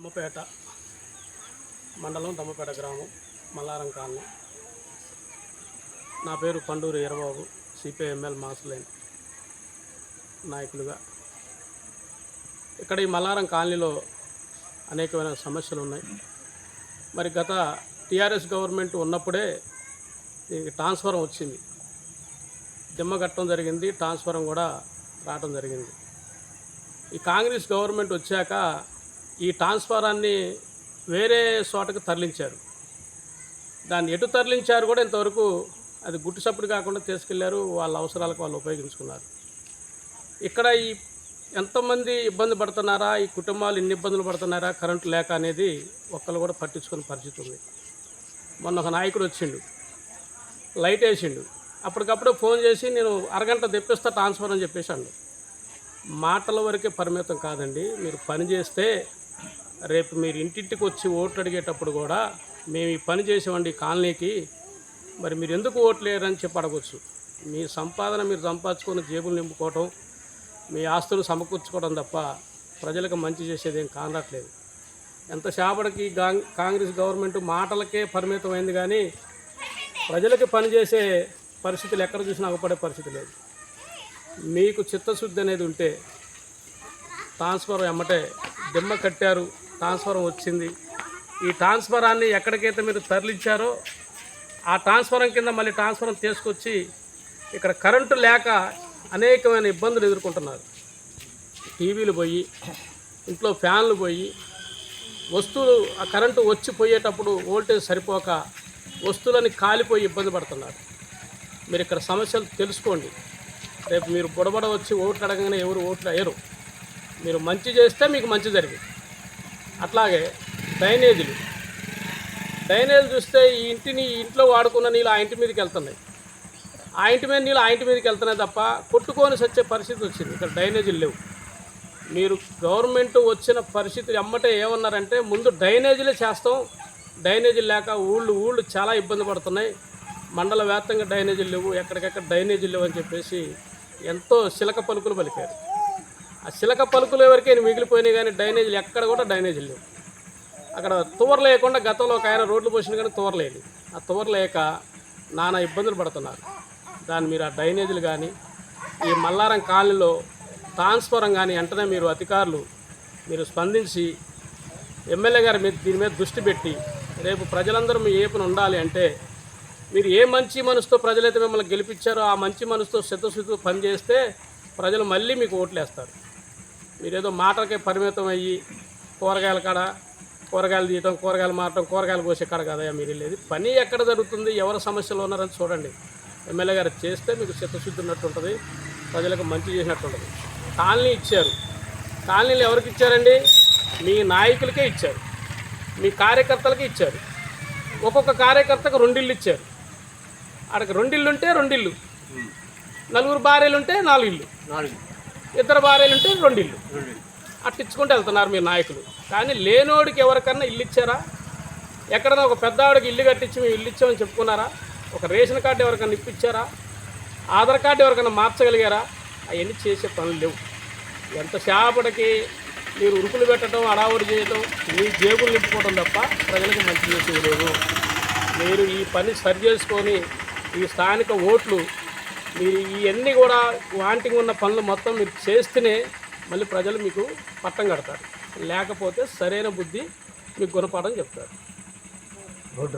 దమ్మపేట మండలం దమ్మపేట గ్రామం మల్లారం కాలనీ. నా పేరు Panduri Eerababu, CPIML mass line నాయకులుగా. ఇక్కడ ఈ మల్లారం కాలనీలో అనేకమైన సమస్యలు ఉన్నాయి. మరి గత టీఆర్ఎస్ గవర్నమెంట్ ఉన్నప్పుడే దీనికి ట్రాన్స్ఫరం వచ్చింది, దిమ్మ కట్టడం జరిగింది, ట్రాన్స్ఫరం కూడా రావడం జరిగింది. ఈ కాంగ్రెస్ గవర్నమెంట్ వచ్చాక ఈ ట్రాన్స్ఫరాన్ని వేరే చోటకు తరలించారు. దాన్ని ఎటు తరలించారు కూడా ఇంతవరకు అది గుట్టు చప్పుడు కాకుండా తీసుకెళ్లారు, వాళ్ళ అవసరాలకు వాళ్ళు ఉపయోగించుకున్నారు. ఇక్కడ ఈ ఎంతమంది ఇబ్బంది పడుతున్నారా, ఈ కుటుంబాలు ఎన్ని ఇబ్బందులు పడుతున్నారా కరెంటు లేక అనేది ఒక్కరు కూడా పట్టించుకునే పరిస్థితి ఉంది. మొన్న ఒక నాయకుడు వచ్చిండు, లైట్ వేసిండు, అప్పటికప్పుడే ఫోన్ చేసి నేను అరగంట తెప్పిస్తా ట్రాన్స్ఫర్ అని చెప్పేసాడు. మాటల వరకే పరిమితం కాదండి, మీరు పని చేస్తే రేపు మీరు ఇంటింటికి వచ్చి ఓట్లు అడిగేటప్పుడు కూడా మేము ఈ పని చేసామండి కాలనీకి, మరి మీరు ఎందుకు ఓట్లు వేయరని చెప్పి అడగవచ్చు. మీ సంపాదన మీరు సంపాదించుకొని జేబులు నింపుకోవటం, మీ ఆస్తులు సమకూర్చుకోవడం తప్ప ప్రజలకు మంచి చేసేది ఏం కానట్లేదు. ఎంతసేపటికి కాంగ్రెస్ గవర్నమెంట్ మాటలకే పరిమితమైంది కానీ ప్రజలకు పనిచేసే పరిస్థితులు ఎక్కడ చూసినా అగపడే పరిస్థితి లేదు. మీకు చిత్తశుద్ధి అనేది ఉంటే ట్రాన్స్ఫర్ ఎమ్మటే దిమ్మ కట్టారు, ట్రాన్స్ఫరం వచ్చింది. ఈ ట్రాన్స్ఫరాన్ని ఎక్కడికైతే మీరు తరలించారో ఆ ట్రాన్స్ఫరం కింద మళ్ళీ ట్రాన్స్ఫరం తీసుకొచ్చి ఇక్కడ కరెంటు లేక అనేకమైన ఇబ్బందులు ఎదుర్కొంటున్నారు. టీవీలు పోయి, ఇంట్లో ఫ్యాన్లు పోయి, వస్తువులు ఆ కరెంటు వచ్చి పోయేటప్పుడు వోల్టేజ్ సరిపోక వస్తువులని కాలిపోయి ఇబ్బంది పడుతున్నారు. మీరు ఇక్కడ సమస్యలు తెలుసుకోండి. రేపు మీరు బుడబడ వచ్చి ఓట్లు అడగగానే ఎవరు ఓట్లు వేయరు. మీరు మంచి చేస్తే మీకు మంచి జరిగింది. అట్లాగే డ్రైనేజీలు చూస్తే ఈ ఇంట్లో వాడుకున్న నీళ్ళు ఆ ఇంటి మీదకి వెళ్తున్నాయి, ఆ ఇంటి మీద నీళ్ళు ఆ ఇంటి మీదకి వెళ్తున్నాయి తప్ప కొట్టుకొని సచ్చే పరిస్థితి వచ్చింది. ఇక్కడ డ్రైనేజీలు లేవు. మీరు గవర్నమెంట్ వచ్చిన పరిస్థితి ఎమ్మటే ఏమన్నారంటే ముందు డ్రైనేజీలే చేస్తాం, డ్రైనేజీలు లేక ఊళ్ళు చాలా ఇబ్బంది పడుతున్నాయి, మండల వ్యాప్తంగా డ్రైనేజీలు లేవు, ఎక్కడికెక్కడ డ్రైనేజీలు లేవు అని చెప్పేసి ఎంతో శిలక పలుకులు పలికారు. ఆ శిలక పలుకులు ఎవరికే మిగిలిపోయినాయి కానీ డ్రైనేజీలు ఎక్కడ కూడా డ్రైనేజీలు లేవు. అక్కడ తువర్ లేకుండా గతంలో ఒక ఆయన రోడ్లు పోసిన కానీ తువర్ లేదు. ఆ తువర్ లేక నానా ఇబ్బందులు పడుతున్నారు. దాన్ని మీరు ఆ డ్రైనేజీలు కానీ ఈ మల్లారం కాలనీలో ట్రాన్స్ఫరం కానీ వెంటనే మీరు అధికారులు మీరు స్పందించి ఎమ్మెల్యే గారి మీద దీని మీద దృష్టి పెట్టి రేపు ప్రజలందరూ మీ ఏపున ఉండాలి అంటే మీరు ఏ మంచి మనసుతో ప్రజలైతే మిమ్మల్ని గెలిపించారో ఆ మంచి మనసుతో చిత్తశుద్ధితో పనిచేస్తే ప్రజలు మళ్ళీ మీకు ఓట్లు వేస్తారు. మీరేదో మాటలకే పరిమితం అయ్యి కూరగాయల కాడ కూరగాయలు తీయటం, కూరగాయలు మారటం, కూరగాయలు కోసే కాడ కదయా మీరు వెళ్ళేది. పని ఎక్కడ జరుగుతుంది, ఎవరి సమస్యలు ఉన్నారని చూడండి. ఎమ్మెల్యే గారు చేస్తే మీకు చిత్తశుద్ధి ఉన్నట్టు ఉంటుంది, ప్రజలకు మంచి చేసినట్టు ఉంటుంది. కాలనీ ఇచ్చారు, కాలనీలు ఎవరికి ఇచ్చారండి? మీ నాయకులకే ఇచ్చారు, మీ కార్యకర్తలకి ఇచ్చారు. ఒక్కొక్క కార్యకర్తకు 2 ఇళ్ళు ఇచ్చారు. అక్కడికి 2 ఇళ్ళు ఉంటే 2 ఇళ్ళు, 4 భార్యలు ఉంటే 4 ఇళ్ళు, 2 భార్యలు ఉంటే 2 ఇళ్ళు అట్టించుకుంటూ వెళ్తున్నారు మీ నాయకులు. కానీ లేనోడికి ఎవరికన్నా ఇల్లు ఇచ్చారా? ఎక్కడన్నా ఒక పెద్దవాడికి ఇల్లు కట్టించి మేము ఇల్లు ఇచ్చామని చెప్పుకున్నారా? ఒక రేషన్ కార్డు ఎవరికన్నా ఇప్పించారా? ఆధార్ కార్డు ఎవరికన్నా మార్చగలిగారా? అవన్నీ చేసే పనులు లేవు. ఎంతసేపటికి మీరు ఉరుకులు పెట్టడం, అడావుడి చేయడం, మీ జేబులు నింపుకోవడం తప్ప ప్రజలకు మంచి చేసేది లేదు. మీరు ఈ పని సరి చేసుకొని ఈ స్థానిక ఓట్లు మీరు ఇవన్నీ కూడా వాంటింగ్ ఉన్న పనులు మొత్తం మీరు చేస్తేనే మళ్ళీ ప్రజలు మీకు పట్టం కడతారు. లేకపోతే సరైన బుద్ధి మీకు గుణపాఠం చెప్తారు. రోడ్